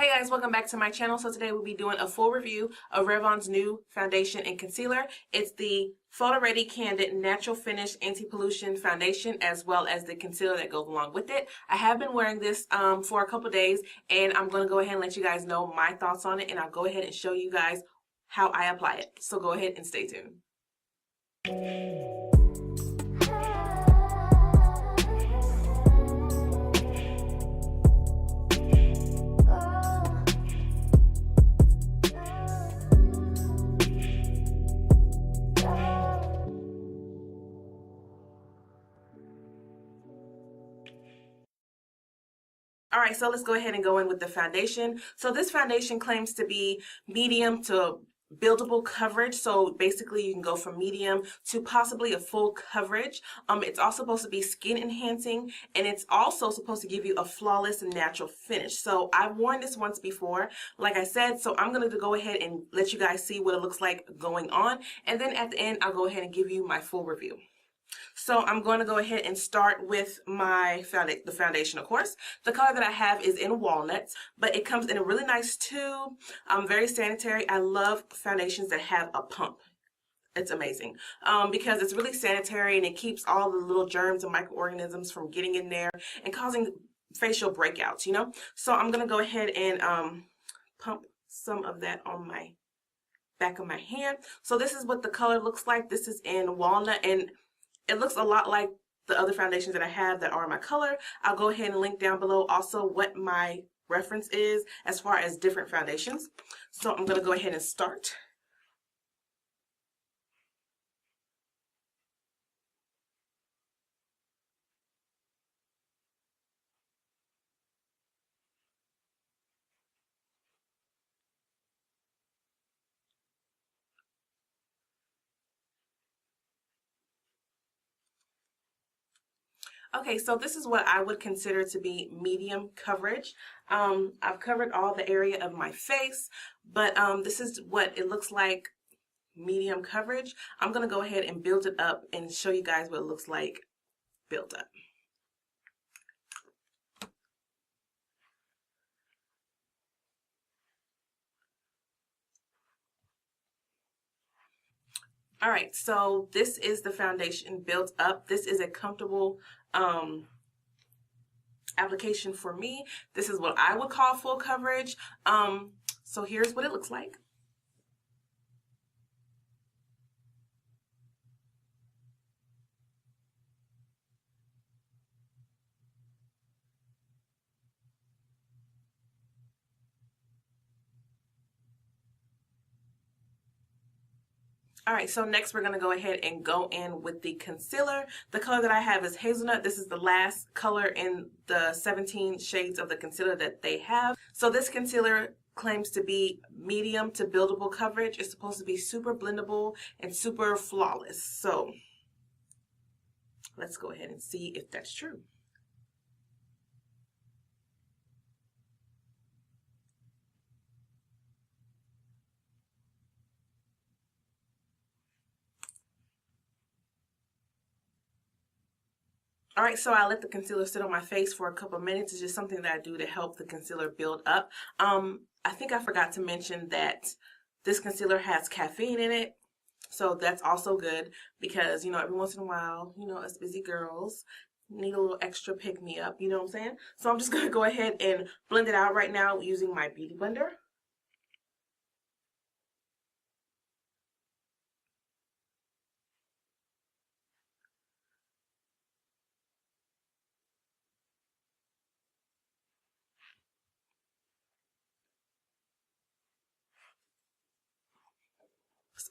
Hey guys, welcome back to my channel. So today we'll be doing a full review of Revlon's new foundation and concealer. It's the Photoready Candid Natural Finish Anti-Pollution Foundation, as well as the concealer that goes along with it. I have been wearing this for a couple days, and I'm going to go ahead and let you guys know my thoughts on it, and I'll go ahead and show you guys how I apply it. So go ahead and stay tuned. Alright, so let's go ahead and go in with the foundation. So this foundation claims to be medium to buildable coverage. So basically you can go from medium to possibly a full coverage. It's also supposed to be skin enhancing, and it's also supposed to give you a flawless and natural finish. So I've worn this once before, like I said, so I'm going to go ahead and let you guys see what it looks like going on. And then at the end, I'll go ahead and give you my full review. So I'm going to go ahead and start with the foundation, of course. The color that I have is in walnuts, but it comes in a really nice tube, very sanitary. I love foundations that have a pump. It's amazing because it's really sanitary and it keeps all the little germs and microorganisms from getting in there and causing facial breakouts, you know? So I'm going to go ahead and pump some of that on my back of my hand. So this is what the color looks like. This is in walnut, and it looks a lot like the other foundations that I have that are my color. I'll go ahead and link down below also what my reference is as far as different foundations. So I'm going to go ahead and start. Okay, so this is what I would consider to be medium coverage. I've covered all the area of my face, but this is what it looks like, medium coverage. I'm going to go ahead and build it up and show you guys what it looks like built up. All right, so this is the foundation built up. This is a comfortable application for me. This is what I would call full coverage. So here's what it looks like. Alright, so next we're going to go ahead and go in with the concealer. The color that I have is hazelnut. This is the last color in the 17 shades of the concealer that they have. So this concealer claims to be medium to buildable coverage. It's supposed to be super blendable and super flawless. So let's go ahead and see if that's true. Alright, so I let the concealer sit on my face for a couple of minutes. It's just something that I do to help the concealer build up. I think I forgot to mention that this concealer has caffeine in it. So that's also good because, you know, every once in a while, you know, us busy girls need a little extra pick-me-up, you know what I'm saying? So I'm just going to go ahead and blend it out right now using my beauty blender.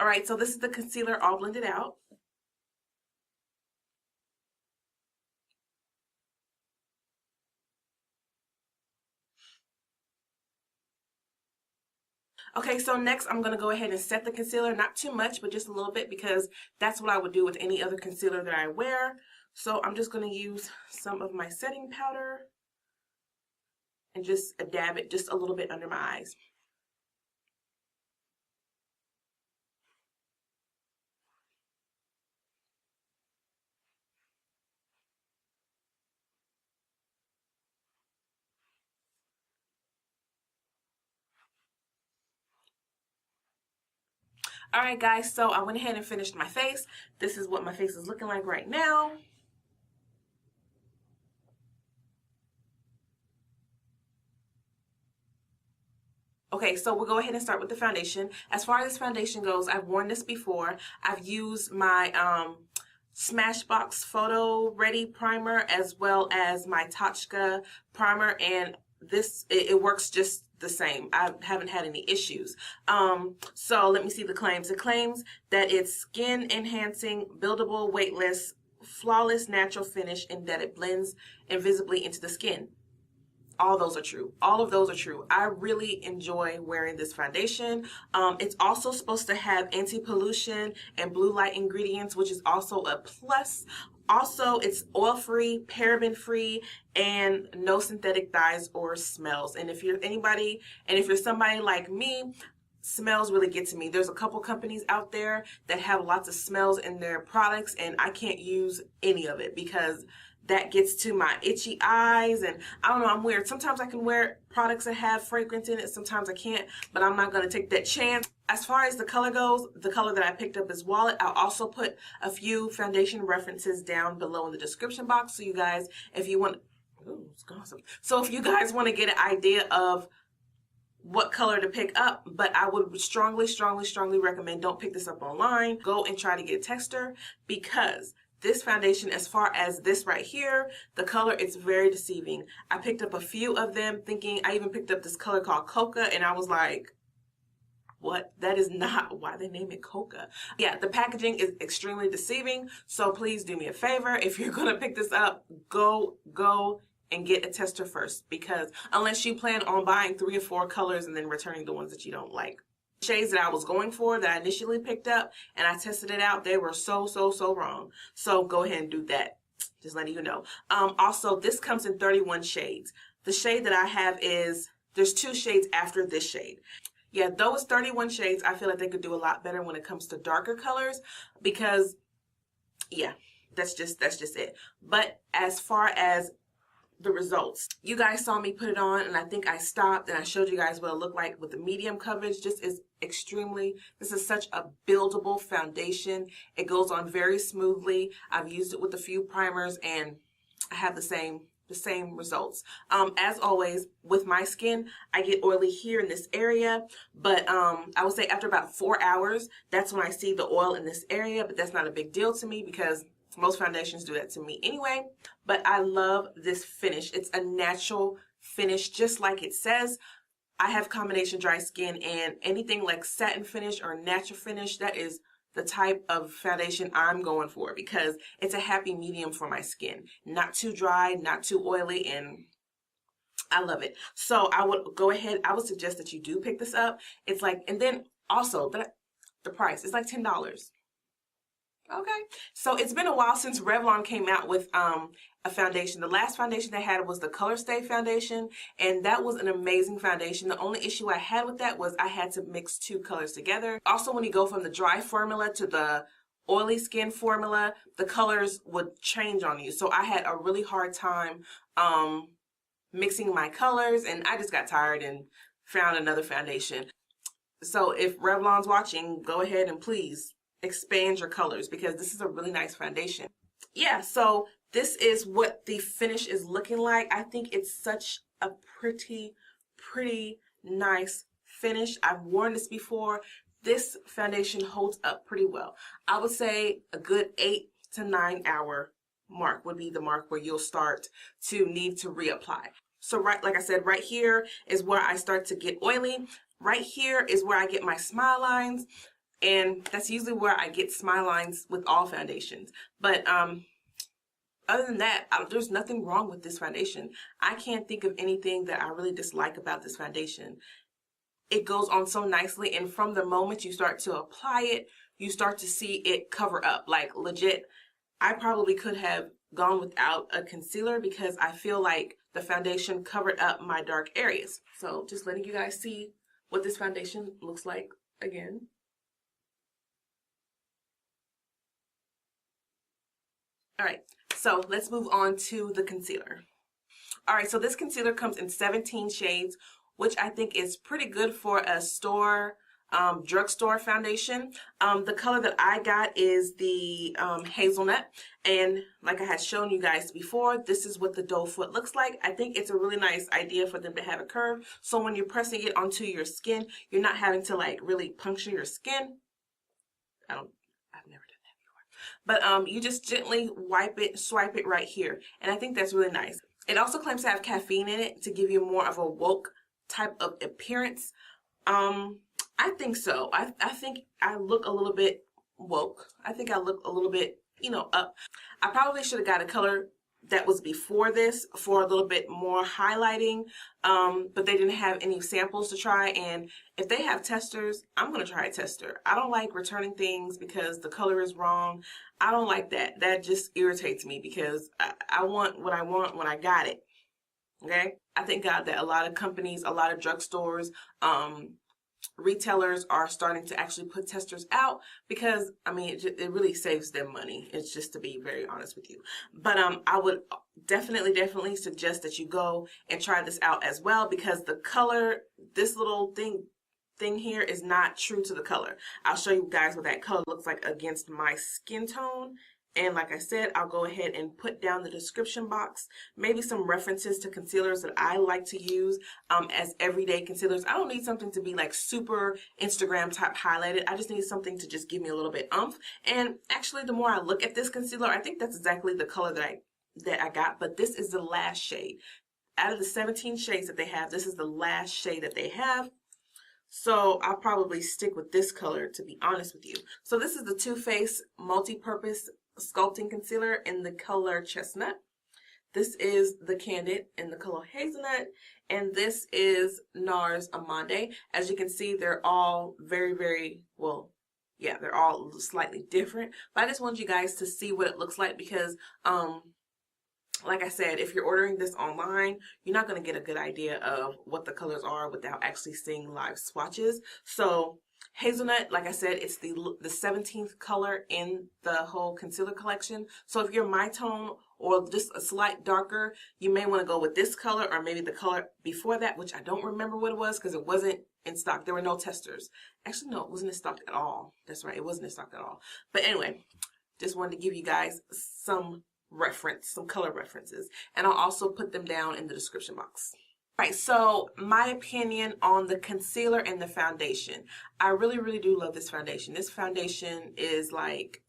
Alright, so this is the concealer all blended out. Okay, so next I'm going to go ahead and set the concealer, not too much, but just a little bit because that's what I would do with any other concealer that I wear. So I'm just going to use some of my setting powder and just dab it just a little bit under my eyes. All right, guys, so I went ahead and finished my face. This is what my face is looking like right now. Okay, so we'll go ahead and start with the foundation. As far as this foundation goes, I've worn this before. I've used my Smashbox Photoready primer as well as my Tatchka primer, and it works just the same. I haven't had any issues. So let me see the claims. It claims that it's skin enhancing, buildable, weightless, flawless natural finish, and that it blends invisibly into the skin. All those are true. All of those are true. I really enjoy wearing this foundation. It's also supposed to have anti-pollution and blue light ingredients, which is also a plus. Also, it's oil-free, paraben-free, and no synthetic dyes or smells. And if you're somebody like me, smells really get to me. There's a couple companies out there that have lots of smells in their products, and I can't use any of it because that gets to my itchy eyes, and I don't know, I'm weird. Sometimes I can wear products that have fragrance in it, sometimes I can't, but I'm not going to take that chance. As far as the color goes, the color that I picked up is Wallet. I'll also put a few foundation references down below in the description box, so you guys, if you want, ooh, it's awesome. So if you guys want to get an idea of what color to pick up, but I would strongly recommend don't pick this up online. Go and try to get a tester, because this foundation, as far as this right here, the color, it's very deceiving. I picked up a few of them thinking, I even picked up this color called Coca, and I was like, what? That is not why they name it Coca. Yeah, the packaging is extremely deceiving, so please do me a favor. If you're going to pick this up, go and get a tester first, because unless you plan on buying 3 or 4 colors and then returning the ones that you don't like. Shades that I was going for that I initially picked up and I tested it out, they were so wrong. So go ahead and do that. Just letting you know. Also, this comes in 31 shades. The shade that I have there's 2 shades after this shade. Yeah, those 31 shades, I feel like they could do a lot better when it comes to darker colors, because yeah, that's just it. But as far as the results, you guys saw me put it on, and I think I stopped and I showed you guys what it looked like with the medium coverage. This is such a buildable foundation. It goes on very smoothly. I've used it with a few primers and I have the same results. As always with my skin, I get oily here in this area, but I would say after about 4 hours, that's when I see the oil in this area, but that's not a big deal to me because most foundations do that to me anyway. But I love this finish. It's a natural finish, just like it says. I have combination dry skin, and anything like satin finish or natural finish, that is the type of foundation I'm going for, because it's a happy medium for my skin. Not too dry, not too oily, and I love it. So I would go ahead, I would suggest that you do pick this up. It's like, and then also the price is like $10. Okay, so it's been a while since Revlon came out with a foundation. The last foundation they had was the Color Stay foundation, and that was an amazing foundation. The only issue I had with that was I had to mix 2 colors together. Also, when you go from the dry formula to the oily skin formula, the colors would change on you. So I had a really hard time mixing my colors, and I just got tired and found another foundation. So if Revlon's watching, go ahead and please expand your colors, because this is a really nice foundation. Yeah, so this is what the finish is looking like. I think it's such a pretty nice finish. I've worn this before. This foundation holds up pretty well. I would say a good 8 to 9 hour mark would be the mark where you'll start to need to reapply. So like I said, right here is where I start to get oily. Right here is where I get my smile lines. And that's usually where I get smile lines with all foundations. But other than that, there's nothing wrong with this foundation. I can't think of anything that I really dislike about this foundation. It goes on so nicely, and from the moment you start to apply it, you start to see it cover up. Like legit, I probably could have gone without a concealer because I feel like the foundation covered up my dark areas. So just letting you guys see what this foundation looks like again. All right, so let's move on to the concealer. All right, so this concealer comes in 17 shades, which I think is pretty good for a store drugstore foundation. The color that I got is the hazelnut, and like I had shown you guys before, this is what the doe foot looks like. I think it's a really nice idea for them to have a curve, so when you're pressing it onto your skin, you're not having to like really puncture your skin. I've never done that before, but you just gently wipe it, swipe it right here, and I think that's really nice. It also claims to have caffeine in it to give you more of a woke type of appearance. I think so. I think I look a little bit woke. I think I look a little bit, you know, up. I probably should have got a color that was before this for a little bit more highlighting, but they didn't have any samples to try, and if they have testers, I'm going to try a tester. I don't like returning things because the color is wrong. I don't like that. That just irritates me because I want what I want when I got it. Okay? I thank God that a lot of companies, a lot of drugstores, retailers are starting to actually put testers out because, I mean, it really saves them money. It's just to be very honest with you. But I would definitely suggest that you go and try this out as well, because the color, this little thing here is not true to the color. I'll show you guys what that color looks like against my skin tone. And like I said, I'll go ahead and put down the description box, maybe some references to concealers that I like to use as everyday concealers. I don't need something to be like super Instagram type highlighted. I just need something to just give me a little bit oomph. And actually, the more I look at this concealer, I think that's exactly the color that I got. But this is the last shade. Out of the 17 shades that they have, this is the last shade that they have. So I'll probably stick with this color, to be honest with you. So this is the Too Faced Multi-Purpose Sculpting Concealer in the color Chestnut. This is the Candid in the color Hazelnut, and this is NARS Amande. As you can see, they're all very, well, yeah, they're all slightly different, but I just want you guys to see what it looks like because, like I said, if you're ordering this online, you're not going to get a good idea of what the colors are without actually seeing live swatches. So Hazelnut, like I said, it's the 17th color in the whole concealer collection. So if you're my tone or just a slight darker, you may want to go with this color or maybe the color before that, which I don't remember what it was because it wasn't in stock. There were no testers. Actually, no, it wasn't in stock at all. That's right, it wasn't in stock at all. But anyway, just wanted to give you guys some color references, and I'll also put them down in the description box. Right, so my opinion on the concealer and the foundation. I really do love this foundation. This foundation is like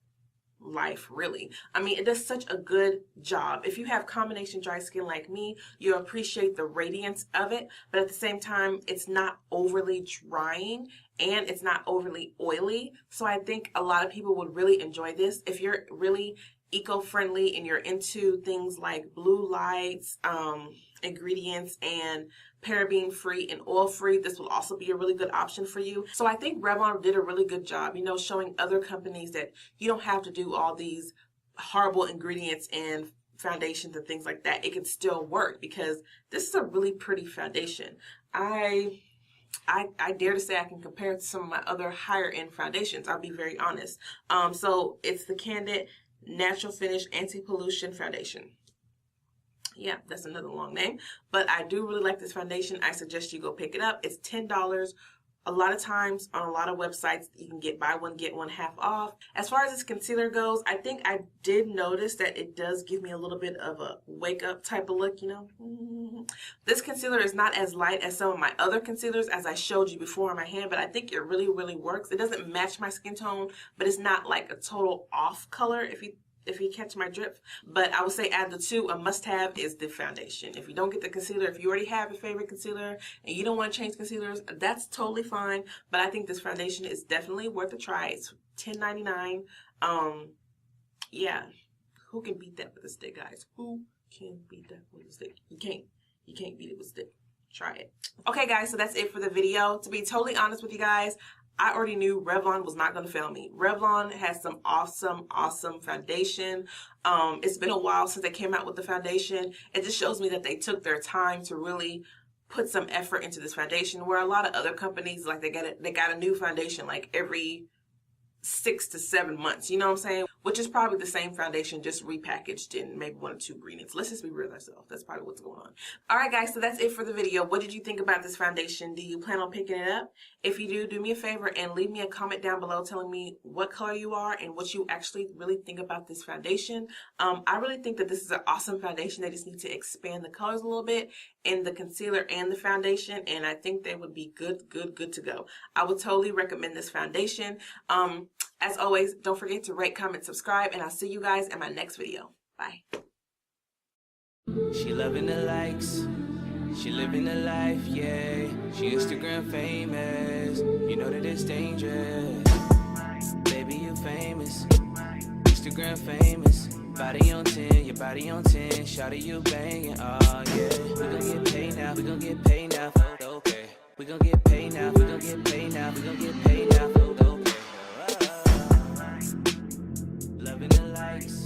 life, really. I mean, it does such a good job. If you have combination dry skin like me, you appreciate the radiance of it, but at the same time, it's not overly drying and it's not overly oily. So I think a lot of people would really enjoy this. If you're really eco-friendly and you're into things like blue lights, ingredients, and paraben free and oil free, this will also be a really good option for you. So I think Revlon did a really good job, you know, showing other companies that you don't have to do all these horrible ingredients and foundations and things like that. It can still work because this is a really pretty foundation. I dare to say I can compare it to some of my other higher end foundations. I'll be very honest. So it's the Candid Natural Finish Anti-Pollution Foundation. Yeah, that's another long name, but I do really like this foundation. I suggest you go pick it up. It's $10. A lot of times on a lot of websites, you can get buy one, get one half off. As far as this concealer goes, I think I did notice that it does give me a little bit of a wake up type of look, you know. This concealer is not as light as some of my other concealers, as I showed you before on my hand, but I think it really works. It doesn't match my skin tone, but it's not like a total off color, if you catch my drift. But I would say out of the two, a must-have is the foundation. If you don't get the concealer, if you already have a favorite concealer and you don't want to change concealers, that's totally fine. But I think this foundation is definitely worth a try. It's $10.99. Yeah, who can beat that with a stick, guys? Who can beat that with a stick? You can't. You can't beat it with a stick. Try it. Okay, guys, so that's it for the video. To be totally honest with you guys, I already knew Revlon was not going to fail me. Revlon has some awesome foundation. It's been a while since they came out with the foundation. It just shows me that they took their time to really put some effort into this foundation, where a lot of other companies, like they got a new foundation like every 6 to 7 months. You know what I'm saying? which is probably the same foundation, just repackaged in maybe 1 or 2 ingredients. Let's just be real with ourselves. That's probably what's going on. All right, guys, so that's it for the video. What did you think about this foundation? Do you plan on picking it up? If you do, do me a favor and leave me a comment down below telling me what color you are and what you actually really think about this foundation. I really think that this is an awesome foundation. They just need to expand the colors a little bit in the concealer and the foundation, and I think they would be good to go. I would totally recommend this foundation. As always, don't forget to rate, comment, subscribe, and I'll see you guys in my next video. Bye. She loving the likes, she living the life, yeah. She Instagram famous, you know that it's dangerous. Baby, you famous, Instagram famous. Body on 10, your body on 10. Shawty, you banging, oh yeah. We gon' get paid now, we gon' get paid now, okay. We gon' get paid now, we gon' get paid now, we gon' get paid now, okay. Loving the likes.